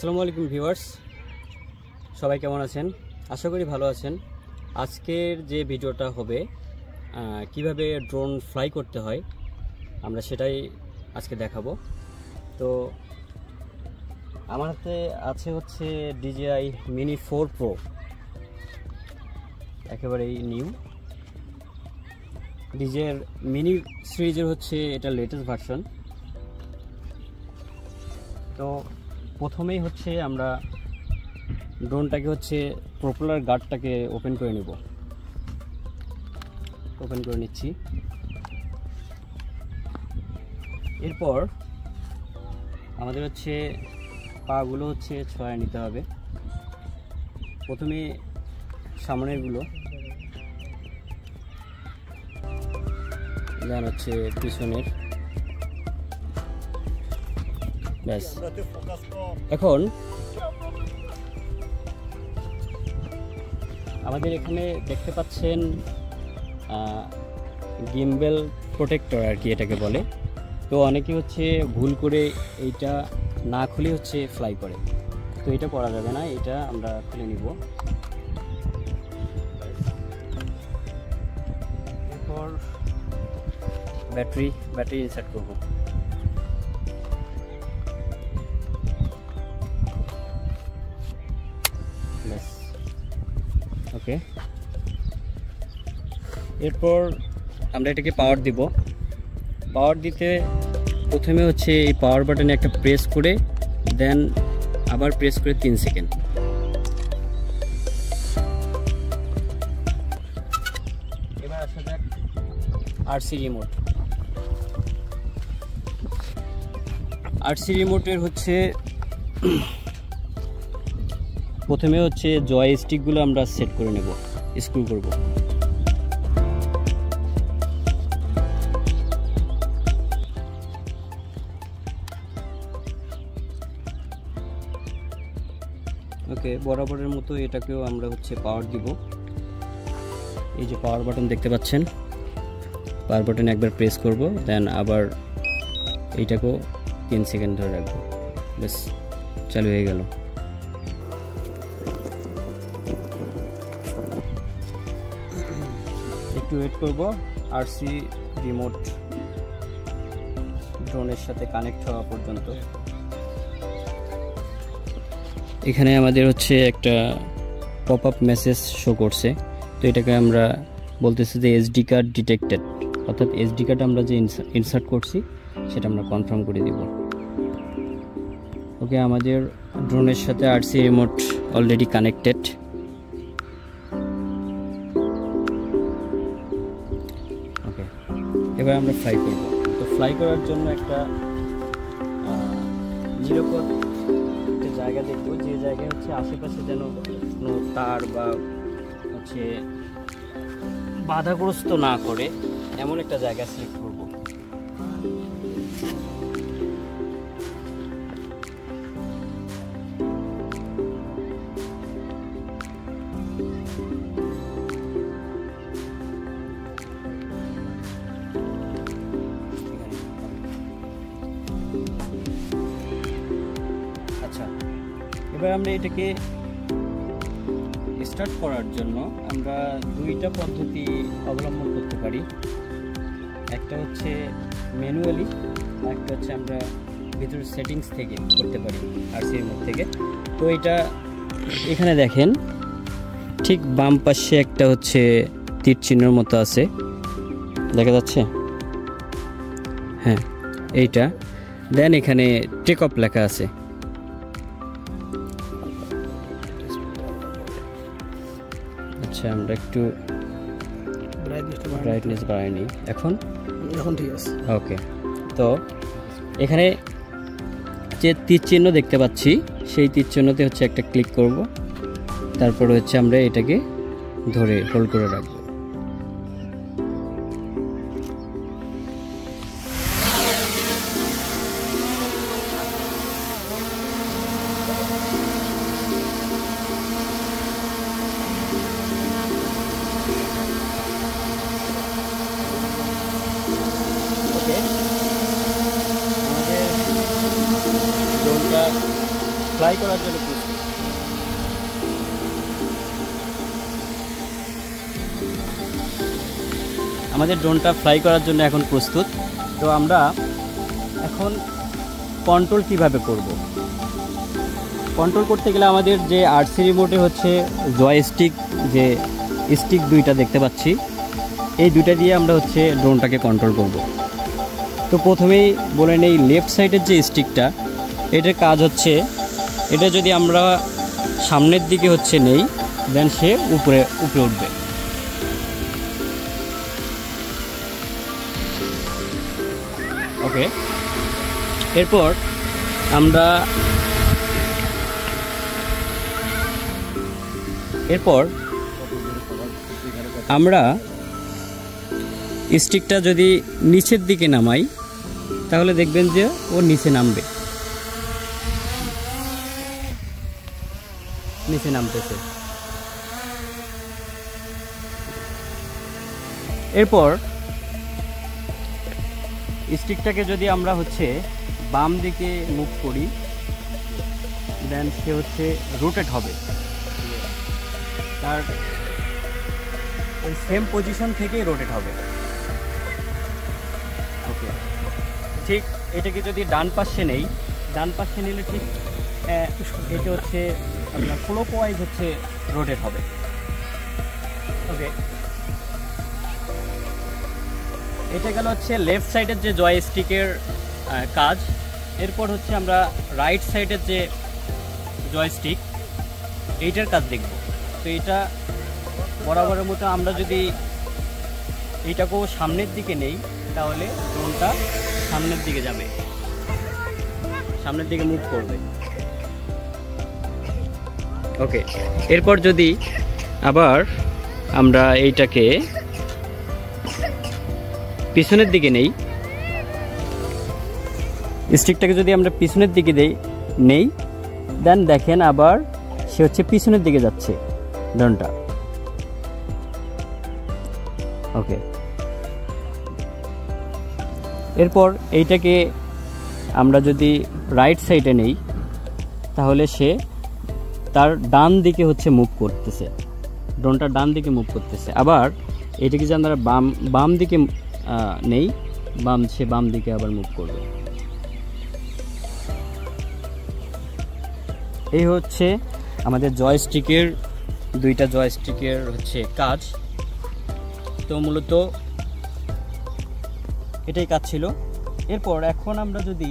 আসসালামু আলাইকুম ভিউয়ার্স, সবাই কেমন আছেন? আশা করি ভালো আছেন। আজকের যে ভিডিওটা হবে কিভাবে ড্রোন ফ্লাই করতে হয় আমরা সেটাই আজকে দেখাবো। তো আমার হাতে আছে হচ্ছে DJI Mini 4 Pro, একেবারেই নিউ। DJI মিনি সিরিজের হচ্ছে এটা লেটেস্ট ভার্সন। তো প্রথমেই হচ্ছে আমরা ড্রোনটাকে হচ্ছে প্রপেলার গার্ডটাকে ওপেন করে নিব। ওপেন করে নিচ্ছি। এরপর আমাদের হচ্ছে পাগুলো হচ্ছে ছড়ায় নিতে হবে। প্রথমে সামনেরগুলো, দেন হচ্ছে পিছনের। ব্যাস। এখন আমাদের এখানে দেখতে পাচ্ছেন গিম্বেল প্রোটেক্টর আর কি এটাকে বলে। তো অনেকে হচ্ছে ভুল করে এইটা না খুলে হচ্ছে ফ্লাই করে, তো এটা করা যাবে না, এটা আমরা খুলে নিব। এরপর ব্যাটারি ইনসার্ট করব। ওকে, এরপর আমরা এটাকে পাওয়ার দিব। পাওয়ার দিতে প্রথমে হচ্ছে এই পাওয়ার বাটনে একটা প্রেস করে দেন আবার প্রেস করে 3 সেকেন্ড। এবার আসা যাক RC রিমোট। RC রিমোটের হচ্ছে প্রথমে হচ্ছে জয়স্টিকগুলো আমরা সেট করে নেব, স্ক্রু করব। ওকে, বরাবরের মতো এটাকেও আমরা হচ্ছে পাওয়ার দিব। এই যে পাওয়ার বাটন দেখতে পাচ্ছেন, পাওয়ার বাটন একবার প্রেস করব, দেন আবার এইটাকেও 3 সেকেন্ড ধরে রাখবো। বেশ, চালু হয়ে গেল। একটু ওয়েট করব RC রিমোট ড্রোনের সাথে কানেক্ট হওয়া পর্যন্ত। এখানে আমাদের হচ্ছে একটা পপ আপ মেসেজ শো করছে, তো এটাকে আমরা বলতেছি যে SD কার্ড ডিটেক্টেড, অর্থাৎ SD কার্ড আমরা যে ইনসার্ট করছি সেটা আমরা কনফার্ম করে দিব। ওকে, আমাদের ড্রোনের সাথে RC রিমোট অলরেডি কানেক্টেড। ওকে, এবার আমরা ফ্লাই করব। তো ফ্লাই করার জন্য একটা নিরাপদ একটা জায়গা দেখব, যে জায়গায় হচ্ছে আশেপাশে যেন কোনো তার বা হচ্ছে বাধাগ্রস্ত না করে এমন একটা জায়গা সিলেক্ট করব। আচ্ছা, এবার আমরা এটাকে স্টার্ট করার জন্য আমরা দুইটা পদ্ধতি অবলম্বন করতে পারি। একটা হচ্ছে ম্যানুয়ালি, একটা হচ্ছে আমরা ভিতরের সেটিংস থেকে করতে পারি RC রিমোট থেকে। তো এটা এখানে দেখেন, ঠিক বাম পাশে একটা হচ্ছে তীর চিহ্নের মতো আছে, দেখা যাচ্ছে? হ্যাঁ, এইটা। দেন এখানে টেক অফ লেখা আছে। আচ্ছা, আমরা একটু ব্রাইটনেস বাড়াইনি, এখন ঠিক আছে। ওকে, তো এখানে যে তীর চিহ্ন দেখতে পাচ্ছি সেই তীর চিহ্নতে হচ্ছে একটা ক্লিক করব, তারপরে হচ্ছে আমরা এটাকে ধরে হোল্ড করে রাখবো। ফ্লাই করার জন্য প্রস্তুত। আমাদের ড্রোনটা ফ্লাই করার জন্য এখন প্রস্তুত। তো আমরা এখন কন্ট্রোল কিভাবে করব। কন্ট্রোল করতে গেলে আমাদের যে আরসি রিমোটে হচ্ছে জয়স্টিক, যে স্টিক দুইটা দেখতে পাচ্ছি, এই দুইটা দিয়ে আমরা হচ্ছে ড্রোনটাকে কন্ট্রোল করব। তো প্রথমেই বলে নেই, লেফট সাইডের যে স্টিকটা, এটার কাজ হচ্ছে, এটা যদি আমরা সামনের দিকে হচ্ছে নেই, দেন সে উপরে উঠবে। ওকে, এরপর আমরা স্টিকটা যদি নিচের দিকে নামাই, তাহলে দেখবেন যে ও নিচে নামতেছে। এরপর স্টিকটাকে যদি আমরা হচ্ছে বাম দিকে মুভ করি, দেন সে হচ্ছে রোটেট হবে, তার ওই সেম পজিশন থেকেই রোটেট হবে। ওকে, ঠিক এটাকে যদি ডান পাশে নেই, ডান পাশে নিলে ঠিক এটা হচ্ছে আপনার ক্লকওয়াইজ হচ্ছে রোটেট হবে। ওকে, এটা গেল হচ্ছে লেফট সাইডের যে জয়স্টিকের কাজ। এরপর হচ্ছে আমরা রাইট সাইডের যে জয়স্টিক, এইটার কাজ দেখব। তো এটা বরাবরের মতো আমরা যদি এইটাকেও সামনের দিকে নেই, তাহলে ড্রোনটা সামনের দিকে যাবে, সামনের দিকে মুভ করবে। ওকে, এরপর যদি আবার আমরা এইটাকে পিছনের দিকে নেই, স্টিকটাকে যদি আমরা পিছনের দিকে নেই, দেন দেখেন আবার সে হচ্ছে পিছনের দিকে যাচ্ছে ড্রোনটা। ওকে, এরপর এইটাকে আমরা যদি রাইট সাইডে নেই, তাহলে সে তার ডান দিকে হচ্ছে মুভ করতেছে, ড্রোনটা ডান দিকে মুভ করতেছে। আবার এইটাকে যদি আমরা বাম দিকে নেই, সে বাম দিকে আবার মুভ করবে। এই হচ্ছে আমাদের জয়স্টিকের, দুইটা জয়স্টিকের হচ্ছে কাজ। তো মূলত এটাই কাজ ছিল। এরপর এখন আমরা যদি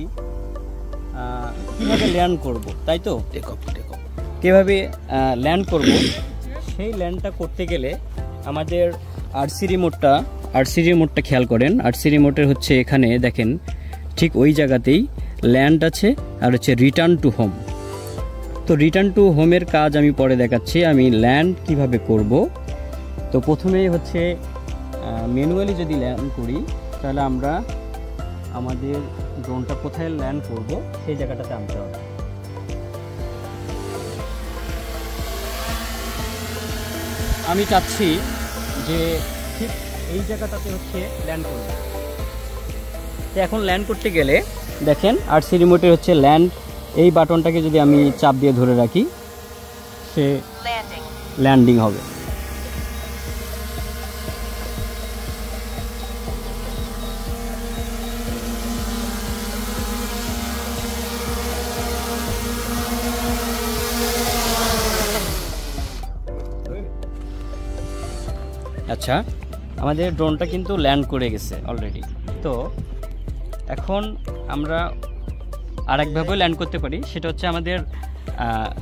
কীভাবে ল্যান্ড করব, তাই তো কীভাবে ল্যান্ড করব, সেই ল্যান্ডটা করতে গেলে আমাদের আরসি রিমোটটা খেয়াল করেন। আরসি রিমোটের হচ্ছে এখানে দেখেন, ঠিক ওই জায়গাতেই ল্যান্ড আছে আর হচ্ছে রিটার্ন টু হোম। তো রিটার্ন টু হোমের কাজ আমি পরে দেখাচ্ছি, আমি ল্যান্ড কিভাবে করব। তো প্রথমেই হচ্ছে ম্যানুয়ালি যদি ল্যান্ড করি, তাহলে আমরা আমাদের ড্রোনটা কোথায় ল্যান্ড করব সেই জায়গাটাতে আনতে হবে। আমি চাচ্ছি যে ঠিক এই জায়গাটাতে হচ্ছে ল্যান্ড করব। তো এখন ল্যান্ড করতে গেলে দেখেন আরসি রিমোটের হচ্ছে ল্যান্ড, এই বাটনটাকে যদি আমি চাপ দিয়ে ধরে রাখি, সে ল্যান্ডিং হবে। আচ্ছা, আমাদের ড্রোনটা কিন্তু ল্যান্ড করে গেছে অলরেডি। তো এখন আমরা আরেকভাবে ল্যান্ড করতে পারি, সেটা হচ্ছে আমাদের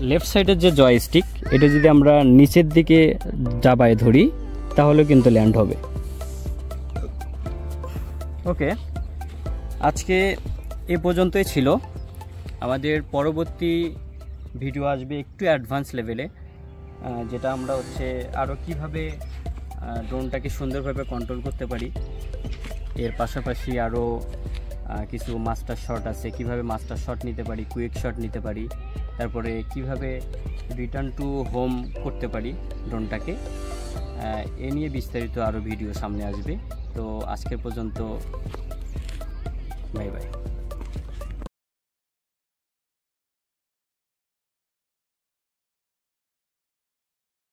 লেফট সাইডের যে জয়স্টিক, এটা যদি আমরা নিচের দিকে দাবায় ধরি, তাহলে কিন্তু ল্যান্ড হবে। ওকে, আজকে এ পর্যন্তই ছিল। আমাদের পরবর্তী ভিডিও আসবে একটু অ্যাডভান্স লেভেলে, যেটা আমরা হচ্ছে আরও কীভাবে ড্রোনটাকে সুন্দরভাবে কন্ট্রোল করতে পারি। এর পাশাপাশি আরও কিছু মাস্টার শট আছে, কিভাবে মাস্টার শট নিতে পারি, কুইক শট নিতে পারি, তারপরে কিভাবে রিটার্ন টু হোম করতে পারি ড্রোনটাকে, এ নিয়ে বিস্তারিত আরও ভিডিও সামনে আসবে। তো আজকের পর্যন্ত বাই বাই।